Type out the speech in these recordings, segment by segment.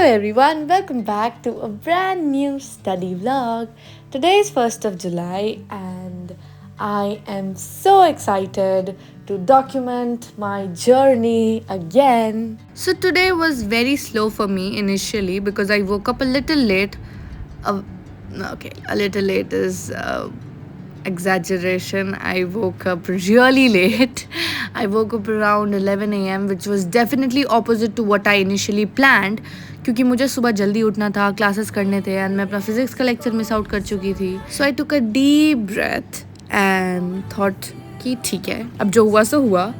everyone, welcome back to a brand new study vlog. Today is 1st of July and I am so excited to document my journey again. So today was very slow for me initially because I woke up a little late. A little late is exaggeration. I woke up really late. I woke up around 11 a.m. which was definitely opposite to what I initially planned क्योंकि मुझे सुबह जल्दी उठना था, classes करने थे and मैं अपना फिजिक्स का लेक्चर मिस आउट कर चुकी थी. So I took a deep breath and thought कि ठीक है, अब जो हुआ सो हुआ.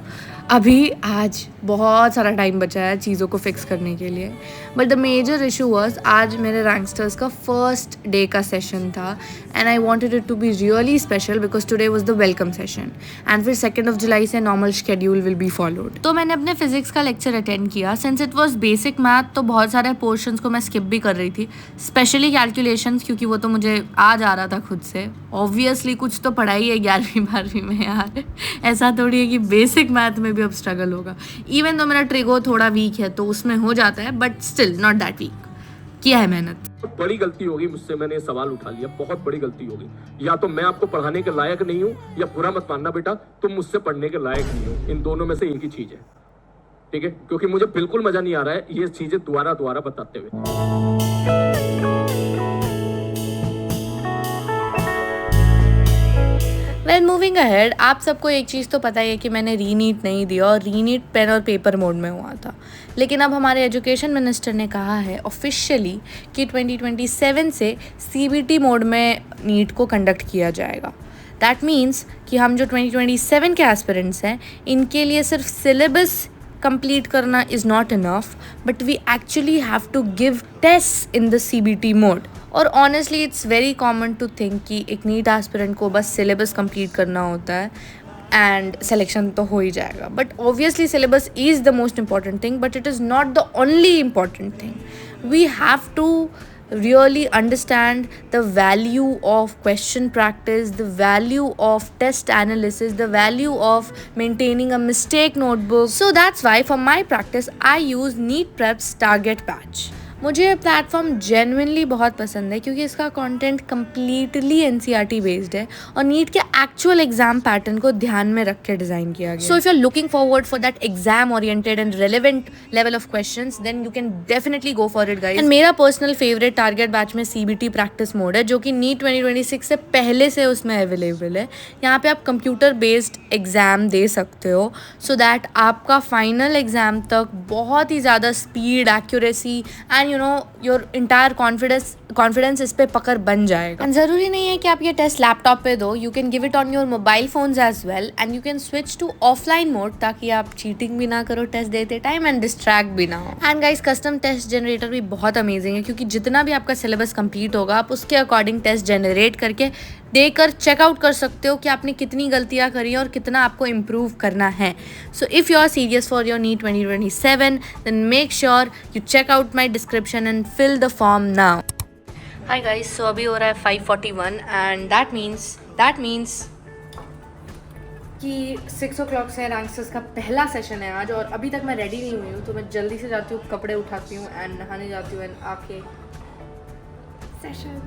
अभी आज बहुत सारा टाइम बचा है चीज़ों को फिक्स करने के लिए. But the major issue was आज मेरे रैंकस्टर्स का फर्स्ट डे का सेशन था and I wanted it to be really special because today was the welcome session and फिर 2 ऑफ जुलाई से normal schedule will be followed. तो मैंने अपने फिजिक्स का लेक्चर अटेंड किया. Since it was basic math तो बहुत सारे पोर्शंस को मैं स्किप भी कर रही थी, स्पेशली कैलकुलेशंस, क्योंकि वो तो मुझे आ जा रहा था खुद से. ऑब्वियसली कुछ तो पढ़ाई है 11वीं 12वीं में यार, ऐसा थोड़ी है कि बेसिक मैथ में भी अब स्ट्रगल होगा. इवन तो मेरा ट्रिगो थोड़ा वीक है तो उसमें हो जाता है, but still not that weak. किया है मेहनत. बहुत बड़ी गलती होगी मुझसे, मैंने सवाल उठा लिया. बहुत बड़ी गलती होगी. या तो मैं आपको पढ़ाने के लायक नहीं हूँ या बुरा मत मानना बेटा, तुम मुझसे पढ़ने के लायक नहीं हो. इन दोनों में से एक ही चीज है, ठीक है? क्योंकि मुझे बिल्कुल मजा नहीं आ रहा है ये चीजें दोबारा बताते हुए. वेल मूविंग अहेड, आप सबको एक चीज़ तो पता ही है कि मैंने रीनीट नहीं दिया और रीनीट पेन और पेपर मोड में हुआ था. लेकिन अब हमारे एजुकेशन मिनिस्टर ने कहा है ऑफिशियली कि 2027 से CBT मोड में नीट को कंडक्ट किया जाएगा. दैट मीन्स कि हम जो 2027 के एस्पिरेंट्स हैं इनके लिए सिर्फ सिलेबस कंप्लीट करना is not enough, but we actually have to give test in the CBT mode. और honestly it's very common to think कि एक नीट एस्पिरेंट को बस सिलेबस कंप्लीट करना होता है एंड सिलेक्शन तो हो ही जाएगा. But obviously syllabus is the most important thing, but it is not the only important thing. We have to really understand the value of question practice, the value of test analysis, the value of maintaining a mistake notebook. So that's why for my practice I use NEET Prep's Target Batch. मुझे ये platform genuinely बहुत पसंद है क्योंकि इसका content completely NCERT based है और NEET के एक्चुअल एग्जाम पैटर्न को ध्यान में रख के डिज़ाइन किया गया. So if you are looking forward for that exam oriented and relevant level of questions then you can definitely go for it guys. And मेरा पर्सनल फेवरेट टारगेट बैच में CBT practice mode है जो कि NEET 2026 से पहले से उसमें available है. यहाँ पे आप कंप्यूटर बेस्ड एग्जाम दे सकते हो सो दैट आपका फाइनल एग्जाम तक बहुत ही ज़्यादा speed, accuracy and you know your entire confidence इस पे पकड़ बन जाएगा. एंड ज़रूरी नहीं है कि आप ये टेस्ट लैपटॉप पे दो, you can give it on your mobile phones as well and you can switch to offline mode ताकि आप चीटिंग भी ना करो टेस्ट देते टाइम एंड डिस्ट्रैक्ट भी ना हो. And guys custom test generator भी बहुत अमेजिंग है क्योंकि जितना भी आपका सिलेबस कंप्लीट होगा आप उसके अकॉर्डिंग टेस्ट जनरेट करके देकर चेकआउट कर सकते हो कि आपने कितनी गलतियां करी और कितना आपको इम्प्रूव करना है. So if you are serious for your NEET 2027 then make sure you check out my description and fill the form now. Hi guys, so अभी हो रहा है 5:41 एंड दैट मीन्स कि 6 o'clock से रैंकस्टर्स का पहला सेशन है आज और अभी तक मैं रेडी नहीं हुई हूँ. तो मैं जल्दी से जाती हूँ, कपड़े उठाती हूँ एंड नहाने जाती हूँ एंड आके सेशन.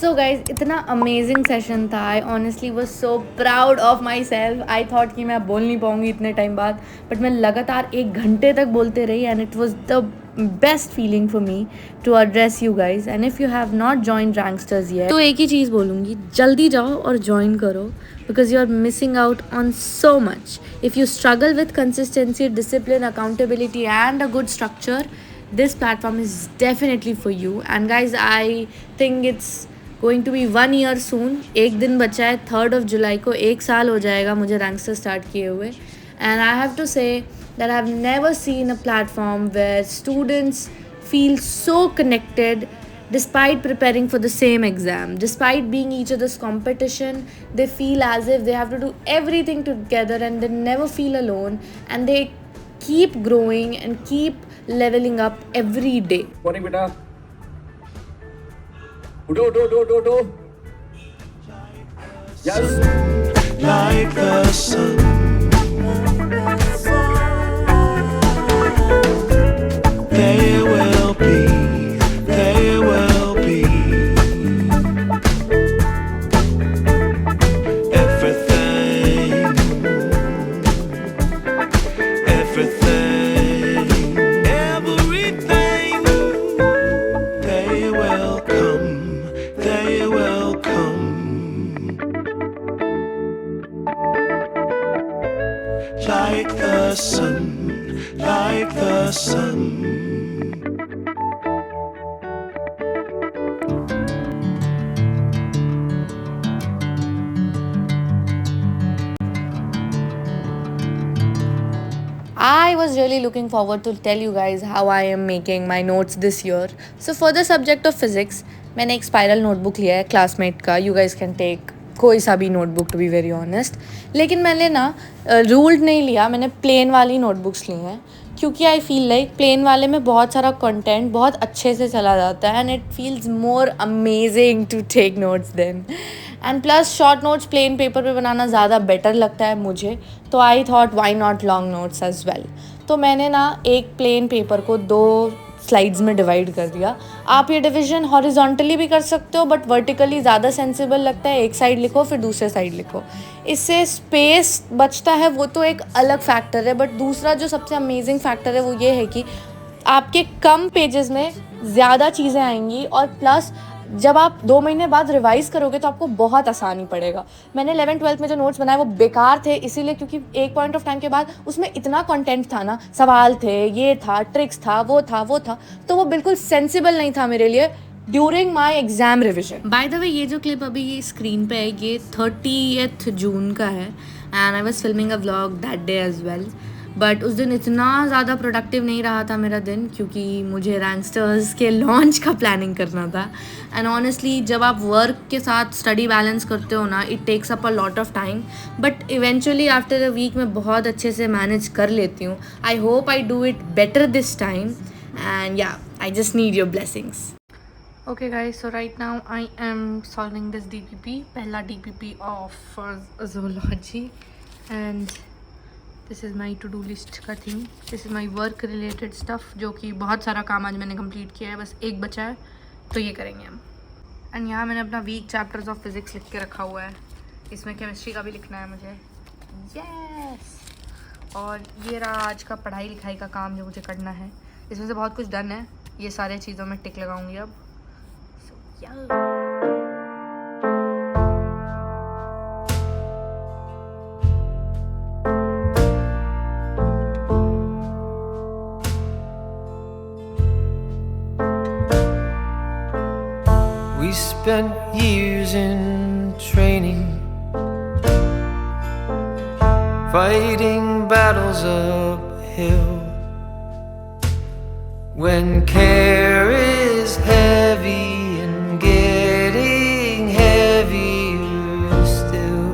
सो गाइज इतना अमेजिंग सेशन था. I honestly was so proud of my self. I thought कि मैं बोल नहीं पाऊँगी इतने टाइम बाद, बट मैं लगातार 1 घंटे तक बोलते रही and it was the best feeling for me to address you guys. And if you have not join Rankstars yet तो एक ही चीज़ बोलूँगी, जल्दी जाओ और ज्वाइन करो because you are missing out on so much. If you struggle with consistency, discipline, accountability and a good structure, this platform is definitely for you. And guys, I think it's going to be 1 year soon. एक दिन बचा है, 3rd of July को 1 साल हो जाएगा मुझे रैंकस्टर start किए हुए. And I have to say that I've never seen a platform where students feel so connected despite preparing for the same exam, despite being each other's competition. They feel as if they have to do everything together and they never feel alone and they keep growing and keep leveling up every day. Morning बेटा. उठो. Yes. Like the sun, there will be like the sun, like the sun. I was really looking forward to tell you guys how I am making my notes this year. So for the subject of physics, मैंने एक spiral notebook लिया है classmate का. You guys can take कोई सा भी notebook to be very honest. लेकिन मैंने ना रूल्ड नहीं लिया, मैंने प्लेन वाली नोटबुक्स ली हैं क्योंकि आई फील लाइक प्लेन वाले में बहुत सारा कंटेंट बहुत अच्छे से चला जाता है and it feels more amazing to take notes then. And plus short notes plain paper पे बनाना ज़्यादा बेटर लगता है मुझे, तो I thought why not long notes as well. तो मैंने ना एक प्लेन पेपर को 2 स्लाइड्स में डिवाइड कर दिया. आप ये डिवीजन हॉरिजॉन्टली भी कर सकते हो बट वर्टिकली ज़्यादा सेंसिबल लगता है. एक साइड लिखो फिर दूसरे साइड लिखो, इससे स्पेस बचता है, वो तो एक अलग फैक्टर है. बट दूसरा जो सबसे अमेजिंग फैक्टर है वो ये है कि आपके कम पेजेस में ज़्यादा चीज़ें आएंगी और प्लस जब आप 2 महीने बाद रिवाइज करोगे तो आपको बहुत आसानी पड़ेगा. मैंने 11th-12th में जो नोट्स बनाए वो बेकार थे इसीलिए क्योंकि एक पॉइंट ऑफ टाइम के बाद उसमें इतना कंटेंट था ना, सवाल थे, ये था, ट्रिक्स था, वो था, तो वो बिल्कुल सेंसिबल नहीं था मेरे लिए during my exam revision. By the way ये जो क्लिप अभी ये स्क्रीन पे है ये 30th जून का है and I was filming a vlog that day as well. But उस दिन इतना ज़्यादा प्रोडक्टिव नहीं रहा था मेरा दिन क्योंकि मुझे रैंस्टर्स के लॉन्च का प्लानिंग करना था. एंड ऑनेस्टली जब आप वर्क के साथ स्टडी बैलेंस करते हो ना, it takes up a lot of time but eventually after a week मैं बहुत अच्छे से मैनेज कर लेती हूँ. I hope I do it better this time and या I just need your blessings. Okay guys, so right now I am solving this DPP, पहला DPP of zoology and this is my to do list का thing. This is my work related stuff जो कि बहुत सारा काम आज मैंने complete किया है, बस एक बचा है तो ये करेंगे हम. एंड यहाँ मैंने अपना वीक चैप्टर्स ऑफ फिज़िक्स लिख के रखा हुआ है. इसमें केमिस्ट्री का भी लिखना है मुझे. यस और ये रहा आज का पढ़ाई लिखाई का काम जो मुझे करना है. इसमें से बहुत कुछ डन है, ये सारे चीज़ों में टिक लगाऊंगी अब. We spent years in training, fighting battles uphill. When care is heavy and getting heavier still,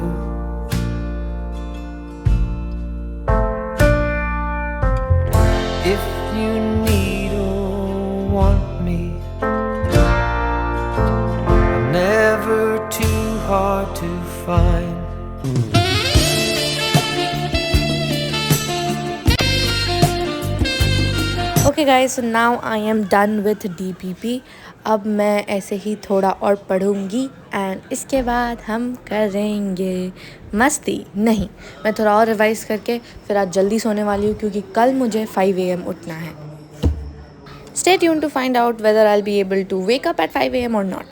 if you need or want me, I'm never too hard to find. Okay guys, so now I am done with DPP. अब मैं ऐसे ही थोड़ा और पढ़ूंगी and इसके बाद हम करेंगे मस्ती. नहीं, मैं थोड़ा और रिवाइज करके फिर आज जल्दी सोने वाली हूँ क्योंकि कल मुझे 5 AM उठना है. Stay tuned to find out whether I'll be able to wake up at 5 AM or not.